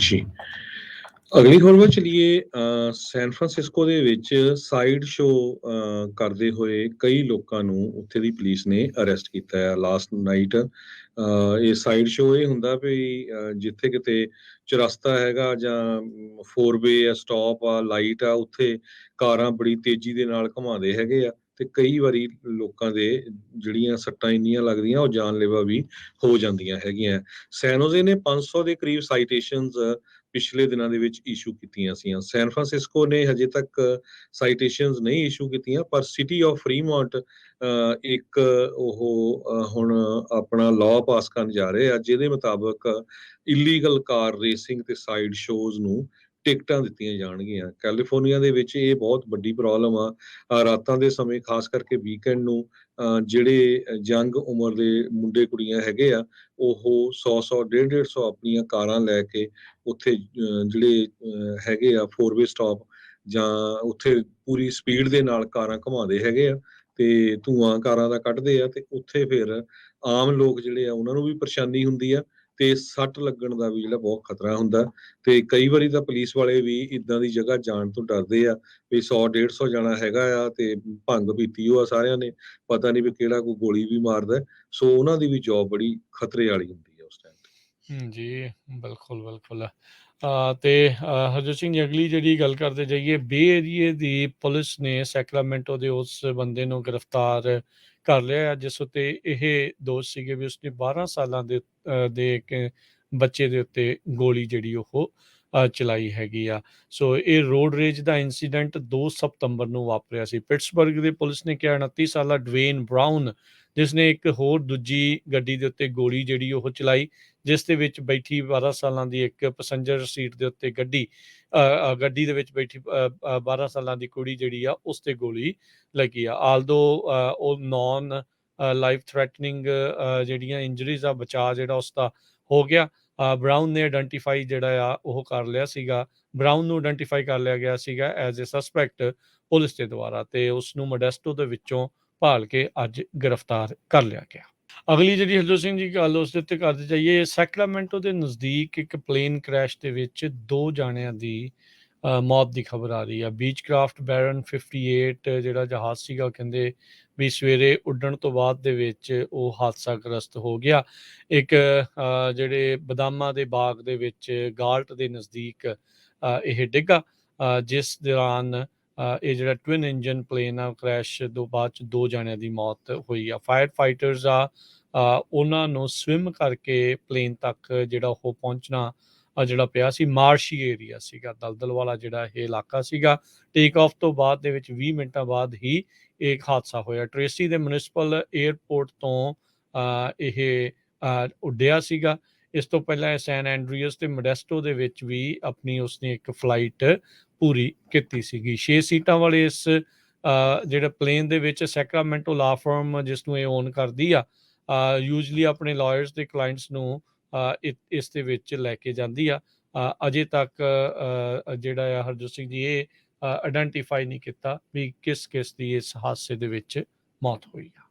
ਜੀ। ਅਗਲੀ ਖਬਰ ਵੱਲ ਚਲੀਏ। ਸੈਨ ਫਰਾਂਸਿਸਕੋ ਦੇ ਵਿੱਚ ਸਾਈਡ ਸ਼ੋਅ ਕਰਦੇ ਹੋਏ ਕਈ ਲੋਕਾਂ ਨੂੰ ਉੱਥੇ ਦੀ ਪੁਲਿਸ ਨੇ ਅਰੈਸਟ ਕੀਤਾ ਹੈ ਲਾਸਟ ਨਾਈਟ। ਇਹ ਸਾਈਡ ਸ਼ੋਅ ਇਹ ਹੁੰਦਾ ਵੀ ਜਿੱਥੇ ਕਿਤੇ ਚੁਰਸਤਾ ਹੈਗਾ ਜਾਂ 4 ਵੇ ਆ, ਸਟਾਪ ਆ, ਲਾਈਟ ਆ, ਉੱਥੇ ਕਾਰਾਂ ਬੜੀ ਤੇਜ਼ੀ ਦੇ ਨਾਲ ਘੁਮਾਉਂਦੇ ਹੈਗੇ ਆ ਤੇ ਕਈ ਵਾਰੀ ਲੋਕਾਂ ਦੇ ਜਿਹੜੀਆਂ ਸੱਟਾਂ ਇੰਨੀਆਂ ਲੱਗਦੀਆਂ ਉਹ ਜਾਨਲੇਵਾ ਵੀ ਹੋ ਜਾਂਦੀਆਂ ਹੈਗੀਆਂ। ਸੈਨੋਜ਼ੇ ਨੇ 500 ਦੇ ਕਰੀਬ ਸਾਈਟੇਸ਼ਨਸ ਪਿਛਲੇ ਦਿਨਾਂ ਦੇ ਵਿੱਚ ਇਸ਼ੂ ਕੀਤੀਆਂ ਸੀਆਂ। ਸੈਨ ਫਰਾਂਸਿਸਕੋ ਨੇ ਹਜੇ ਤੱਕ ਸਾਈਟੇਸ਼ਨਸ ਨਹੀਂ ਇਸ਼ੂ ਕੀਤੀਆਂ, ਪਰ ਸਿਟੀ ਆਫ ਫਰੀਮੌਂਟ ਇੱਕ ਉਹ ਹੁਣ ਆਪਣਾ ਲਾਅ ਪਾਸ ਕਰਨ ਜਾ ਰਹੇ ਆ ਜਿਹਦੇ ਮੁਤਾਬਕ ਇਲੀਗਲ ਕਾਰ ਰੇਸਿੰਗ ਤੇ ਸਾਈਡ ਸ਼ੋਜ਼ ਨੂੰ ਟਿਕਟਾਂ ਦਿੱਤੀਆਂ ਜਾਣਗੀਆਂ। ਕੈਲੀਫੋਰਨੀਆ ਦੇ ਵਿੱਚ ਇਹ ਬਹੁਤ ਵੱਡੀ ਪ੍ਰੋਬਲਮ ਆ। ਰਾਤਾਂ ਦੇ ਸਮੇਂ ਖਾਸ ਕਰਕੇ ਵੀਕਐਂਡ ਨੂੰ ਜਿਹੜੇ ਯੰਗ ਉਮਰ ਦੇ ਮੁੰਡੇ ਕੁੜੀਆਂ ਹੈਗੇ ਆ ਉਹ 100-100, 150-150 ਆਪਣੀਆਂ ਕਾਰਾਂ ਲੈ ਕੇ ਉੱਥੇ ਜਿਹੜੇ ਹੈਗੇ ਆ 4 ਵੇ ਸਟਾਪ ਜਾਂ ਉੱਥੇ ਪੂਰੀ ਸਪੀਡ ਦੇ ਨਾਲ ਕਾਰਾਂ ਘੁਮਾਉਂਦੇ ਹੈਗੇ ਆ ਤੇ ਧੂਆਂ ਕਾਰਾਂ ਦਾ ਕੱਢਦੇ ਆ ਤੇ ਉੱਥੇ ਫਿਰ ਆਮ ਲੋਕ ਜਿਹੜੇ ਆ ਉਹਨਾਂ ਨੂੰ ਵੀ ਪਰੇਸ਼ਾਨੀ ਹੁੰਦੀ ਆ ਤੇ ਸੱਟ ਲੱਗਣ ਦਾ ਵੀ ਜਿਹੜਾ ਬਹੁਤ ਖਤਰਾ ਹੁੰਦਾ ਤੇ ਕਈ ਵਾਰੀ ਤਾਂ ਪੁਲਿਸ ਵਾਲੇ ਵੀ ਇਦਾਂ ਦੀ ਜਗ੍ਹਾ ਜਾਣ ਤੋਂ ਡਰਦੇ ਆ ਵੀ 100-150 ਜਾਣਾ ਹੈਗਾ ਆ ਤੇ ਭੰਗ ਪੀਤੀ ਉਹ ਆ ਸਾਰਿਆਂ ਨੇ, ਪਤਾ ਨਹੀਂ ਵੀ ਕਿਹੜਾ ਕੋਈ ਗੋਲੀ ਵੀ ਮਾਰਦਾ। ਸੋ ਉਹਨਾਂ ਦੀ ਵੀ ਜੌਬ ਬੜੀ ਖਤਰੇ ਵਾਲੀ ਹੁੰਦੀ ਆ ਉਸ ਟਾਈਮ। ਜੀ ਬਿਲਕੁਲ ਬਿਲਕੁਲ। ਤੇ ਹਰਜੋਤ ਸਿੰਘ ਜੀ, ਅਗਲੀ ਜਿਹੜੀ ਗੱਲ ਕਰਦੇ ਜਾਈਏ, ਬੇ ਏਰੀਏ ਦੀ ਪੁਲਿਸ ਨੇ ਸੈਕਰਾਮੈਂਟੋ ਦੇ ਉਸ ਬੰਦੇ ਨੂੰ ਗ੍ਰਿਫਤਾਰ ਕਰ ਲਿਆ ਜਿਸ ਉੱਤੇ ਇਹ ਦੋਸ਼ ਸੀਗੇ ਵੀ ਉਸਨੇ 12 ਸਾਲਾਂ ਦੇ ਇੱਕ ਬੱਚੇ ਦੇ ਉੱਤੇ ਗੋਲੀ ਜਿਹੜੀ ਉਹ ਚਲਾਈ ਹੈਗੀ ਆ। ਸੋ ਇਹ ਰੋਡ ਰੇਜ ਦਾ ਇੰਸੀਡੈਂਟ 2 ਸਤੰਬਰ ਨੂੰ ਵਾਪਰਿਆ ਸੀ। ਪਿਟਸਬਰਗ ਦੀ ਪੁਲਿਸ ਨੇ ਕਿਹਾ 29 ਸਾਲਾ ਡਵੇਨ ਬਰਾਊਨ ਜਿਸ ਨੇ ਇੱਕ ਹੋਰ ਦੂਜੀ ਗੱਡੀ ਦੇ ਉੱਤੇ ਗੋਲੀ ਜਿਹੜੀ ਉਹ ਚਲਾਈ, ਜਿਸ ਦੇ ਵਿੱਚ ਬੈਠੀ 12 ਸਾਲਾਂ ਦੀ ਇੱਕ ਪੈਸੰਜਰ ਸੀਟ ਦੇ ਉੱਤੇ ਗੱਡੀ ਦੇ ਵਿੱਚ ਬੈਠੀ 12 ਸਾਲਾਂ ਦੀ ਕੁੜੀ ਜਿਹੜੀ ਆ ਉਸ ਤੇ ਗੋਲੀ ਲੱਗੀ ਆ। ਆਲਦੋ ਉਹ ਨੌਨ ਲਾਈਫ ਥ੍ਰੈਟਨਿੰਗ ਜਿਹੜੀਆਂ ਇੰਜਰੀਜ਼ ਆ, ਬਚਾਅ ਜਿਹੜਾ ਉਸਦਾ ਹੋ ਗਿਆ। ਬਰਾਊਨ ਨੇ ਆਇਡੈਂਟੀਫਾਈ ਜਿਹੜਾ ਆ ਉਹ ਕਰ ਲਿਆ ਸੀਗਾ, ਬਰਾਊਨ ਨੂੰ ਆਇਡੈਂਟੀਫਾਈ ਕਰ ਲਿਆ ਗਿਆ ਸੀਗਾ ਐਜ਼ ਏ ਸਸਪੈਕਟ ਪੁਲਿਸ ਦੇ ਦੁਆਰਾ ਤੇ ਉਸ ਨੂੰ ਮੋਡੈਸਟੋ ਦੇ ਵਿੱਚੋਂ ਭਾਲ ਕੇ ਅੱਜ ਗ੍ਰਿਫਤਾਰ ਕਰ ਲਿਆ ਗਿਆ। ਅਗਲੀ ਜਿਹੜੀ ਹਰਜੋਤ ਸਿੰਘ ਜੀ ਗੱਲ ਉਸ ਦੇ ਉੱਤੇ ਕਰਦੇ ਜਾਈਏ, ਸੈਕਰਾਮੈਂਟੋ ਦੇ ਨਜ਼ਦੀਕ ਇੱਕ ਪਲੇਨ ਕ੍ਰੈਸ਼ ਦੇ ਵਿੱਚ 2 ਜਾਣਿਆਂ ਦੀ ਮੌਤ ਦੀ ਖਬਰ ਆ ਰਹੀ ਆ। ਬੀਚਕ੍ਰਾਫਟ ਬੈਰਨ 58 ਜਿਹੜਾ ਜਹਾਜ਼ ਸੀਗਾ, ਕਹਿੰਦੇ ਵੀ ਸਵੇਰੇ ਉੱਡਣ ਤੋਂ ਬਾਅਦ ਦੇ ਵਿੱਚ ਉਹ ਹਾਦਸਾਗ੍ਰਸਤ ਹੋ ਗਿਆ। ਇੱਕ ਜਿਹੜੇ ਬਦਾਮਾਂ ਦੇ ਬਾਗ ਦੇ ਵਿੱਚ ਗਾਲਟ ਦੇ ਨਜ਼ਦੀਕ ਇਹ ਡਿੱਗਾ, ਜਿਸ ਦੌਰਾਨ ਇਹ ਜਿਹੜਾ ਟਵਿਨ ਇੰਜਨ ਪਲੇਨ ਆ ਕ੍ਰੈਸ਼ ਤੋਂ ਬਾਅਦ 'ਚ 2 ਜਾਣਿਆਂ ਦੀ ਮੌਤ ਹੋਈ ਆ। ਫਾਇਰ ਫਾਈਟਰਸ ਆ ਉਹਨਾਂ ਨੂੰ ਸਵਿਮ ਕਰਕੇ ਪਲੇਨ ਤੱਕ ਜਿਹੜਾ ਉਹ ਪਹੁੰਚਣਾ ਜਿਹੜਾ ਪਿਆ ਸੀ। ਮਾਰਸ਼ੀ ਏਰੀਆ ਸੀਗਾ, ਦਲਦਲ ਵਾਲਾ ਜਿਹੜਾ ਇਹ ਇਲਾਕਾ ਸੀਗਾ। ਟੇਕ ਆਫ ਤੋਂ ਬਾਅਦ ਦੇ ਵਿੱਚ 20 ਮਿੰਟਾਂ ਬਾਅਦ ਹੀ ਇੱਕ ਹਾਦਸਾ ਹੋਇਆ। ਟ੍ਰੇਸੀ ਦੇ ਮਿਊਨਿਸਪਲ ਏਅਰਪੋਰਟ ਤੋਂ ਇਹ ਉੱਡਿਆ ਸੀਗਾ। ਇਸ ਤੋਂ ਪਹਿਲਾਂ ਇਹ ਸੈਨ ਐਂਡਰੀਅਸ ਤੇ ਮੋਡੈਸਟੋ ਦੇ ਵਿੱਚ ਵੀ ਆਪਣੀ ਉਸਨੇ ਇੱਕ ਫਲਾਈਟ ਪੂਰੀ ਕੀਤੀ ਸੀਗੀ। 6 ਸੀਟਾਂ ਵਾਲੇ ਇਸ ਜਿਹੜਾ ਪਲੇਨ ਦੇ ਵਿੱਚ ਸੈਕਰਾਮੈਂਟੋ ਲਾ ਫਰਮ ਜਿਸ ਨੂੰ ਇਹ ਓਨ ਕਰਦੀ ਆ, ਯੂਜਲੀ ਆਪਣੇ ਲਾਇਰਸ ਦੇ ਕਲਾਇੰਟਸ ਨੂੰ ਇਸ ਦੇ ਵਿੱਚ ਲੈ ਕੇ ਜਾਂਦੀ ਆ। ਅਜੇ ਤੱਕ ਜਿਹੜਾ ਆ ਹਰਜੋਤ ਸਿੰਘ ਜੀ ਇਹ ਆਇਡੈਂਟੀਫਾਈ ਨਹੀਂ ਕੀਤਾ ਵੀ ਕਿਸ ਦੀ ਇਸ ਹਾਦਸੇ ਦੇ ਵਿੱਚ ਮੌਤ ਹੋਈ ਆ।